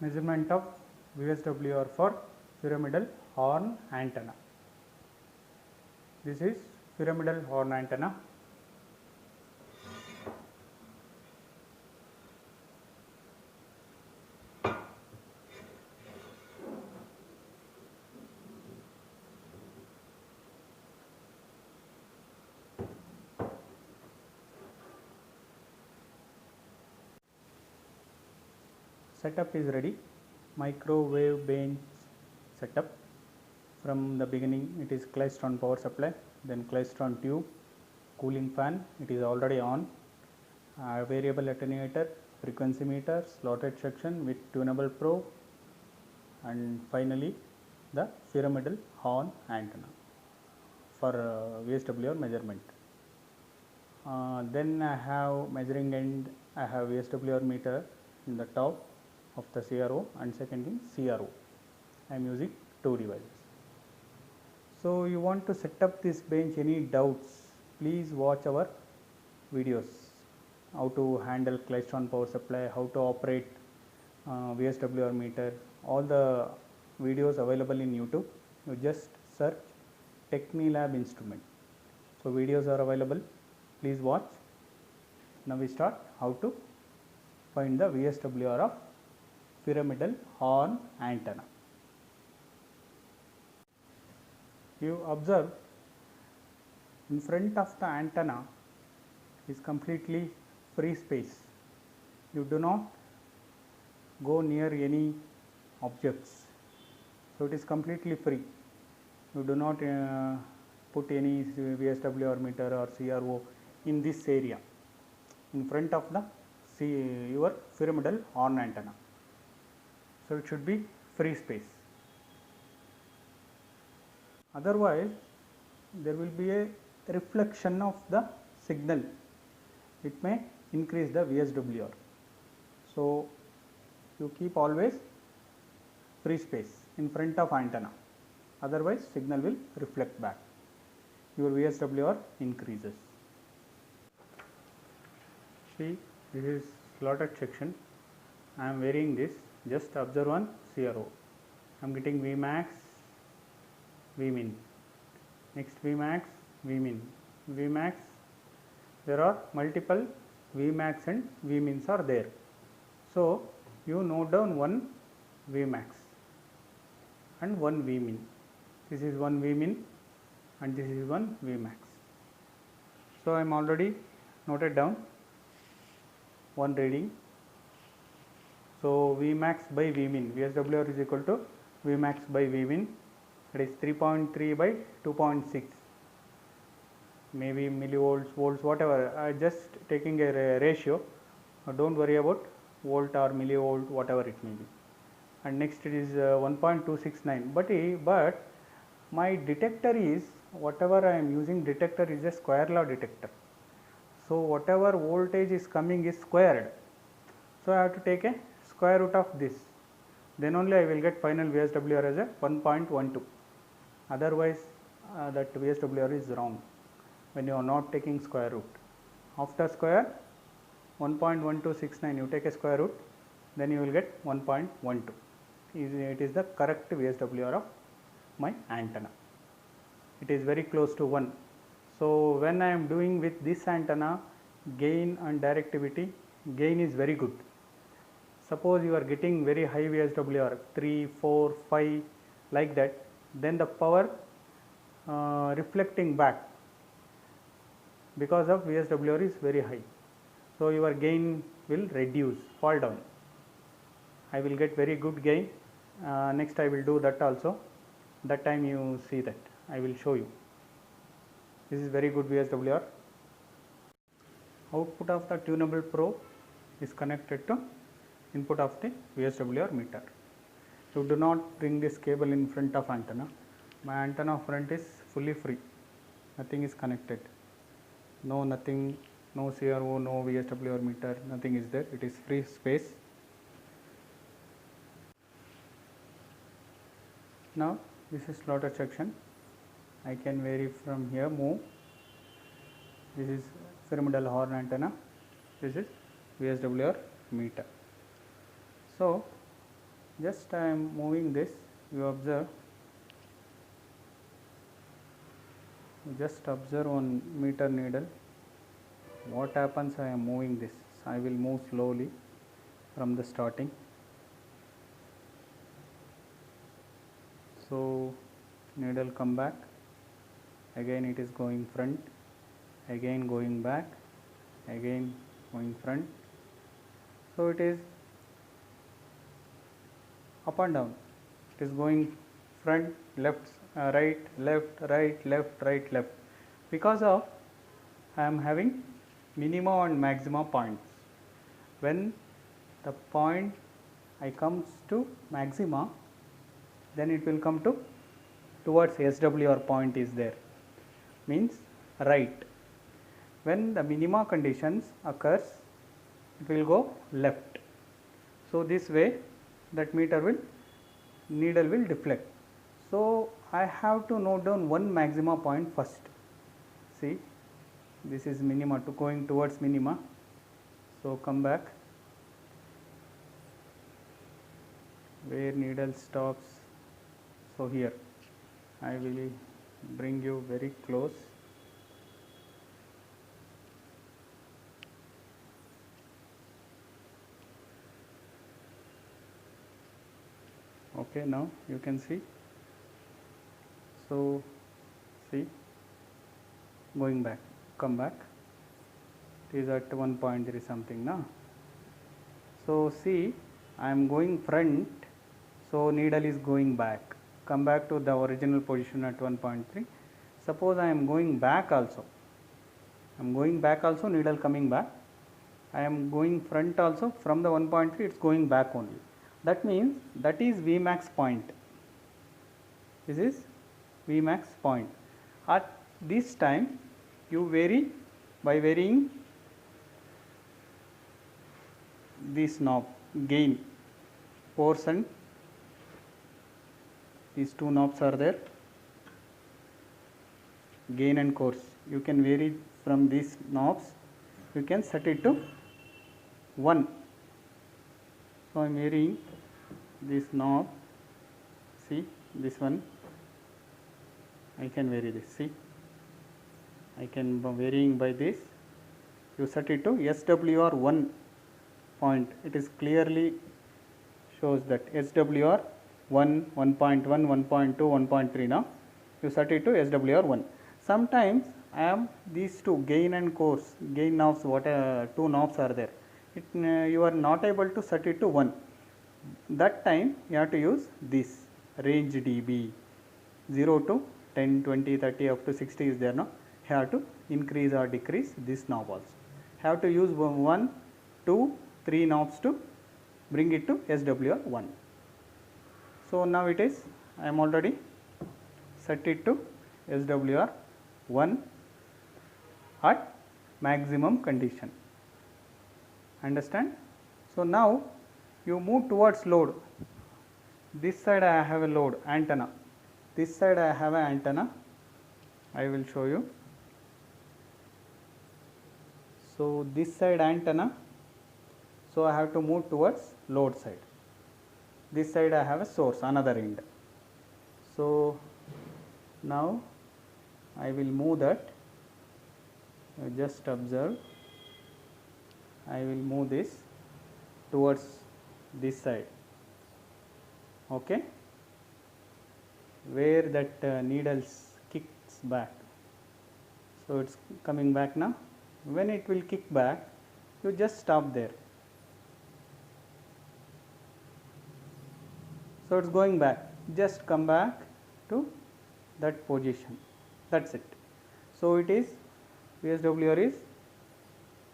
Measurement of VSWR for pyramidal horn antenna. This is pyramidal horn antenna. Setup is ready. Microwave bench setup. From the beginning it is klystron power supply, then klystron tube, cooling fan, it is already on, variable attenuator, frequency meter, slotted section with tunable probe, and finally the pyramidal horn antenna for VSWR measurement. Then I have measuring end, I have VSWR meter in the top of the CRO and second in CRO. I am using two devices. So you want to set up this bench, any doubts, please watch our videos, how to handle klystron power supply, how to operate VSWR meter, all the videos available in YouTube. You just search Technilab instrument. So videos are available, please watch. Now we start how to find the VSWR of pyramidal horn antenna. You observe in front of the antenna is completely free space. You do not go near any objects, so it is completely free. You do not put any VSWR meter or CRO in this area in front of the your pyramidal horn antenna. So it should be free space. Otherwise there will be a reflection of the signal, it may increase the VSWR. So you keep always free space in front of antenna, otherwise signal will reflect back, your VSWR increases. See, this is slotted section, I am varying this, just observe one CRO, I am getting Vmax, Vmin, next Vmax, Vmin, Vmax, there are multiple Vmax and Vmins are there. So you note down one Vmax and one Vmin, this is one Vmin and this is one Vmax. So I am already noted down one reading. So Vmax by Vmin, VSWR is equal to Vmax by Vmin, it is 3.3 by 2.6, maybe millivolts, volts, whatever. I just taking a ratio, don't worry about volt or millivolt, whatever it may be. And next it is 1.269, but my detector is, whatever I am using detector is a square law detector. So whatever voltage is coming is squared, so I have to take a square root of this, then only I will get final VSWR as a 1.12. Otherwise that VSWR is wrong when you are not taking square root. After square 1.1269 you take a square root, then you will get 1.12. It is the correct VSWR of my antenna. It is very close to 1. So when I am doing with this antenna, gain and directivity, gain is very good. Suppose you are getting very high VSWR 3, 4, 5 like that, then the power reflecting back because of VSWR is very high, so your gain will reduce, fall down. I will get very good gain. Next I will do that also, that time you see that I will show you. This is very good VSWR. Output of the tunable probe is connected to input of the VSWR meter. You do not bring this cable in front of antenna. My antenna front is fully free, nothing is connected, no nothing, no CRO, no VSWR meter, nothing is there, it is free space. Now this is slotted section, I can vary from here, move. This is pyramidal horn antenna, this is VSWR meter. So just I am moving this, you observe, just observe on meter needle what happens. I am moving this, I will move slowly from the starting. So needle come back, again it is going front, again going back, again going front. So it is up and down, it is going front, left, right, left, right, left, right, left, because of I am having minima and maxima points. When the point I comes to maxima, then it will come to towards SWR point is there, means right. When the minima conditions occurs, it will go left. So this way that needle will deflect. So I have to note down one maxima point first. See, this is minima to going towards minima. So come back where needle stops. So here I will bring you very close. Okay, now you can see. So see, going back, come back, it is at 1.3 something now. So see, I am going front, so needle is going back, come back to the original position at 1.3. Suppose I am going back also, needle coming back. I am going front also, from the 1.3 it is going back only. That means that is Vmax point. This is Vmax point. At this time you vary by varying this knob, gain, portion. These two knobs are there, gain and coarse. You can vary from these knobs, you can set it to 1. So I am varying this knob, see this one, I can vary this, see, I can varying by this. You set it to SWR 1 point, it is clearly shows that SWR 1, 1.1, 1.2, 1.3. now you set it to SWR 1. Sometimes I am these two, gain and coarse, gain knobs, what two knobs are there, you are not able to set it to 1. That time you have to use this range dB, 0 to 10, 20, 30 up to 60 is there now. You have to increase or decrease this knob also. Have to use 1, 2, 3 knobs to bring it to SWR 1. So now it is, I am already set it to SWR 1 at maximum condition. Understand? So now you move towards load. This side I have a load, antenna. This side I have an antenna. I will show you. So this side antenna. So I have to move towards load side. This side I have a source, another end. So now I will move that. Just observe. I will move this towards this side. Okay, where that needles kicks back. So it's coming back now. When it will kick back, you just stop there. So it's going back, just come back to that position, that's it. So it is VSWR is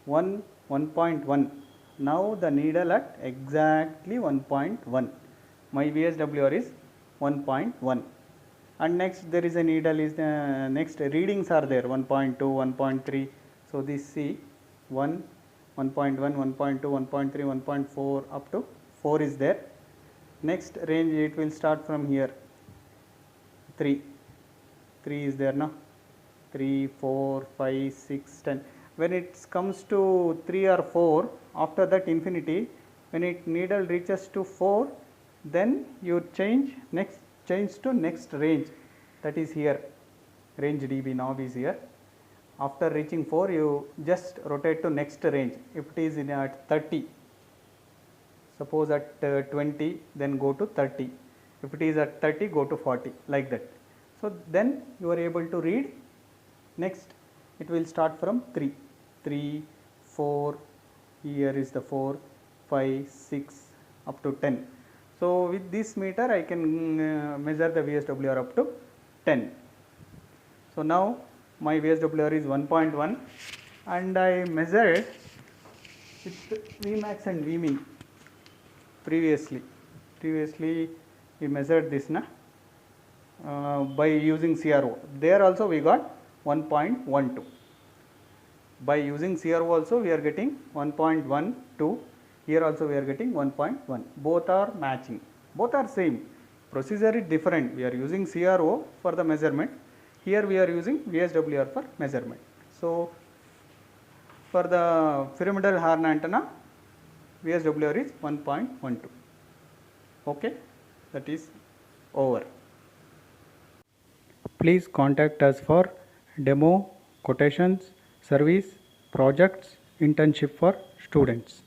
1.1. Now the needle at exactly 1.1. My VSWR is 1.1. And next there is a needle is next readings are there 1.2, 1.3. So this C 1, 1.1, 1.2, 1.3, 1.4 up to 4 is there. Next range it will start from here 3 is there now, 3, 4, 5, 6, 10. When it comes to 3 or 4, after that infinity, when it needle reaches to 4, then you change to next range, that is here, range dB knob is here. After reaching 4, you just rotate to next range. If it is in at 30, suppose at 20, then go to 30. If it is at 30, go to 40, like that. So then you are able to read. Next it will start from 3, 4, here is the 4, 5, 6 up to 10. So with this meter I can measure the VSWR up to 10. So now my VSWR is 1.1 and I measured with Vmax and Vmin previously we measured this by using CRO. There also we got 1.12. By using CRO also we are getting 1.12. Here also we are getting 1.1. Both are matching. Both are same. Procedure is different. We are using CRO for the measurement. Here we are using VSWR for measurement. So for the pyramidal horn antenna, VSWR is 1.12. Okay, that is over. Please contact us for demo, quotations, service, projects, internship for students.